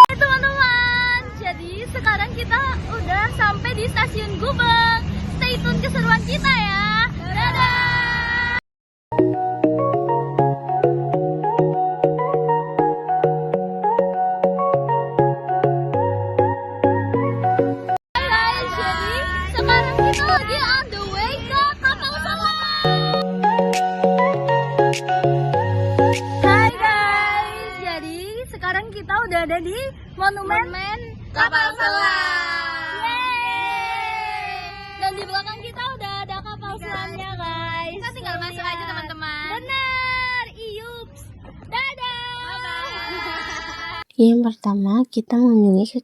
Teman-teman, jadi sekarang kita udah sampai di stasiun Gubeng. Stay tune keseruan kita ya. Dadah. Guys, jadi sekarang kita lagi on the way ke Kapal Selam. Hai guys, jadi sekarang kita udah ada di Monumen Kapal Selam. Yeay. Dan di belakang kita udah ada kapal selamnya guys. Kita tinggal masuk aja teman-teman. Benar, Iyups. Dadah. Bye-bye. Yang pertama, kita mengunjungi ke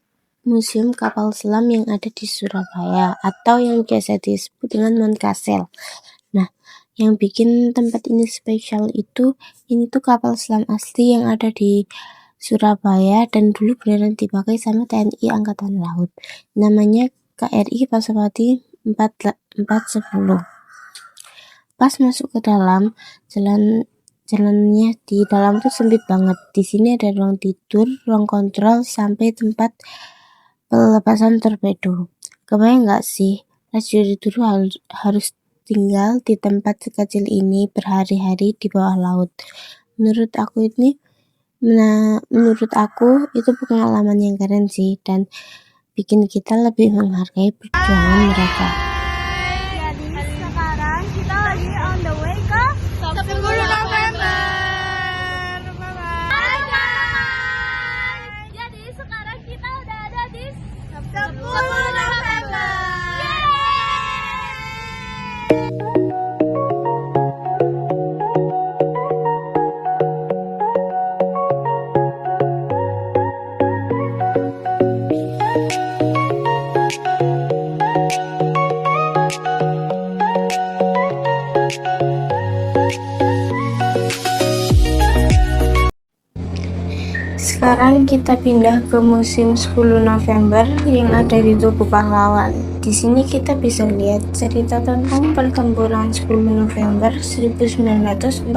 Museum Kapal Selam yang ada di Surabaya atau yang biasa disebut dengan Moncastle. Nah, yang bikin tempat ini spesial itu, ini tuh kapal selam asli yang ada di Surabaya dan dulu beneran dipakai sama TNI Angkatan Laut. Namanya KRI Pasopati 410. Pas masuk ke dalam, jalannya di dalam tuh sempit banget. Di sini ada ruang tidur, ruang kontrol, sampai tempat pelepasan torpedo. Kebayang nggak sih, prajurit dulu harus tinggal di tempat sekecil ini berhari-hari di bawah laut. Menurut aku itu pengalaman yang keren sih, dan bikin kita lebih menghargai perjuangan mereka. Jadi sekarang kita lagi on the way ke 10 November. Hai teman-teman. Jadi sekarang kita udah ada di 10 November. Sekarang kita pindah ke Museum 10 November yang ada di Tugu Pahlawan. Di sini kita bisa lihat cerita tentang pertempuran 10 November 1945.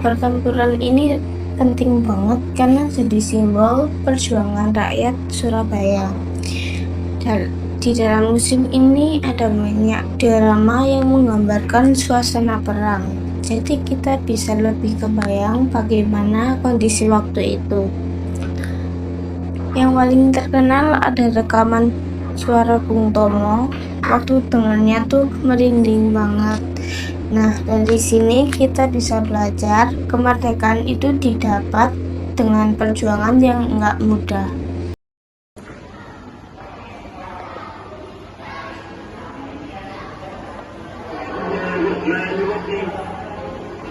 Pertempuran ini penting banget karena jadi simbol perjuangan rakyat Surabaya. Dan di dalam museum ini ada banyak drama yang menggambarkan suasana perang. Jadi kita bisa lebih kebayang bagaimana kondisi waktu itu. Yang paling terkenal ada rekaman suara Bung Tomo. Waktu dengarnya tuh merinding banget. Nah, dari sini kita bisa belajar kemerdekaan itu didapat dengan perjuangan yang nggak mudah.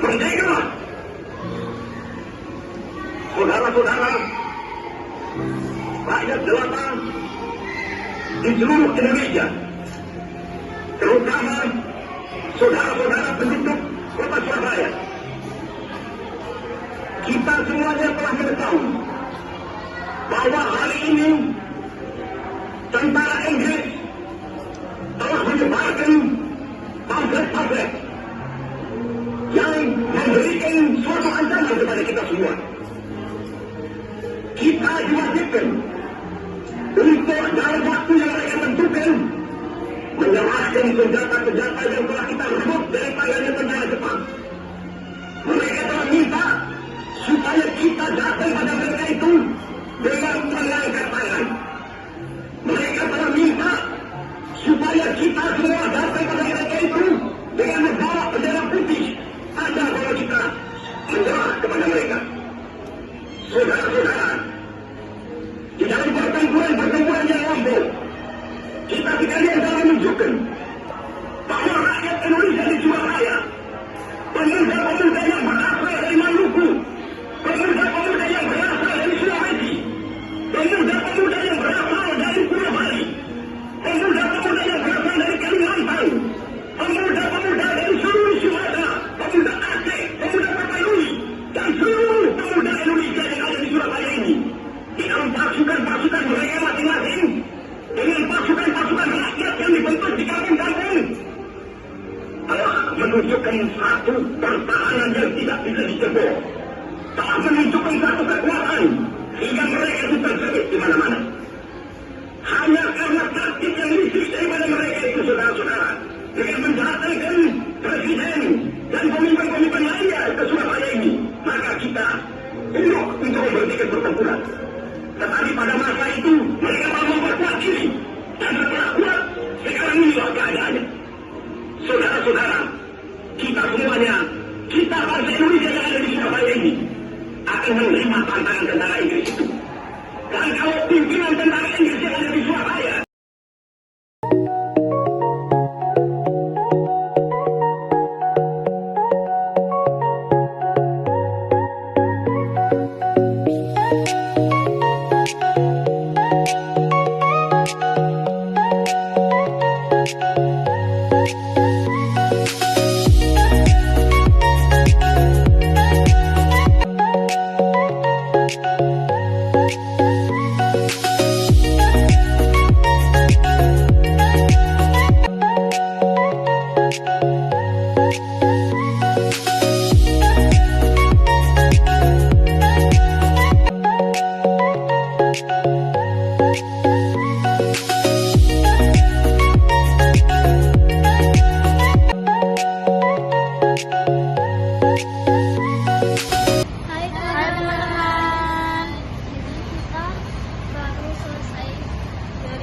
Merdeka! Saudara-saudara, rakyat jelata di seluruh Indonesia, terutama saudara-saudara penduduk kota Surabaya, kita semuanya telah mengetahui bahwa hari ini tentara Inggris telah menyebarkan pamflet-pamflet yang memberikan suatu ancaman kepada kita semua. Kita diwajibkan untuk dalam waktu yang mereka tentukan menyerahkan senjata-senjata yang telah kita rebut dari tangannya tentara Jepang. Mereka telah minta supaya kita datang pada mereka itu dengan mengangkat tangan. Mereka telah minta supaya kita semua datang pada mereka itu dengan membawa bendera putih. Ada kalau kita menyerah kepada mereka. Saudara-saudara, di dalam pertempuran yang lampau, kita sekalian telah menunjukkan bahwa rakyat Indonesia di Surabaya, pemuda-pemuda yang berasal dari Maluku, pemuda-pemuda yang satu pertahanan yang tidak bisa dijebol. Telah menunjukkan satu kekuatan sehingga mereka itu terjebak di mana-mana. Hanya karena taktik yang disiksai pada mereka itu, saudara-saudara, dengan mendatangkan presiden dan pemimpin-pemimpin lainnya ke Surabaya ini, maka kita untuk memberhentikan pertempuran. Tetapi pada masa itu mereka mau memperkuat diri dan bergerak kuat. Sekarang inilah keadaannya. Saudara-saudara, kita semuanya, kita bangsa Indonesia yang ada di Surabaya ini akan menerima tantangan tentara Inggris itu. Dan kalau pimpinan tentara Inggris yang ada di Surabaya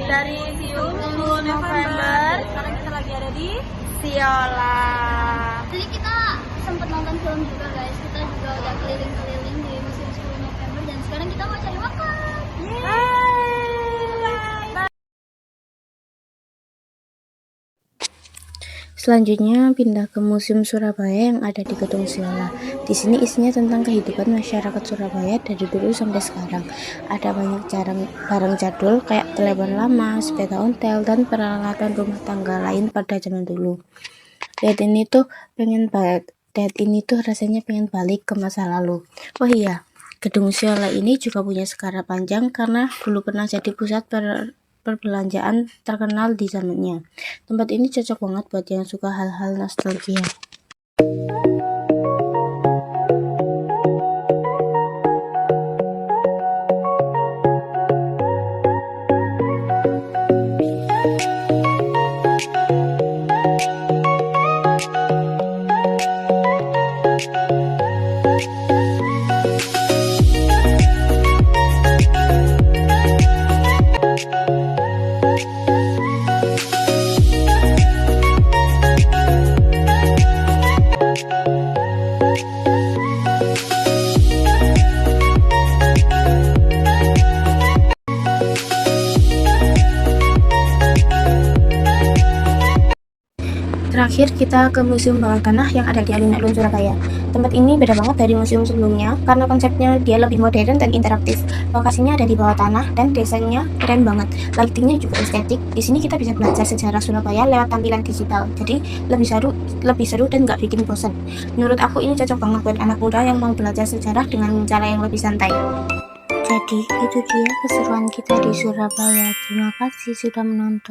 dari Siung 10 November. Sekarang kita lagi ada di Siola. Jadi kita sempat nonton film juga guys. Kita juga udah keliling-keliling di Museum 10 November dan sekarang kita mau cari makan. Selanjutnya pindah ke Museum Surabaya yang ada di Gedung Siola. Di sini isinya tentang kehidupan masyarakat Surabaya dari dulu sampai sekarang. Ada banyak barang jadul kayak telepon lama, sepeda ontel, dan peralatan rumah tangga lain pada zaman dulu. Lihat ini tuh rasanya pengen balik ke masa lalu. Oh iya, Gedung Siola ini juga punya sejarah panjang karena dulu pernah jadi pusat perbelanjaan terkenal di zamannya. Tempat ini cocok banget buat yang suka hal-hal nostalgia. Terakhir kita ke Museum Bawah Tanah yang ada di Alun-Alun Surabaya. Tempat ini beda banget dari museum sebelumnya karena konsepnya dia lebih modern dan interaktif. Lokasinya ada di bawah tanah dan desainnya keren banget. Lightingnya juga estetik. Di sini kita bisa belajar sejarah Surabaya lewat tampilan digital. Jadi lebih seru dan nggak bikin bosan. Menurut aku ini cocok banget buat anak muda yang mau belajar sejarah dengan cara yang lebih santai. Jadi itu dia keseruan kita di Surabaya. Terima kasih sudah menonton.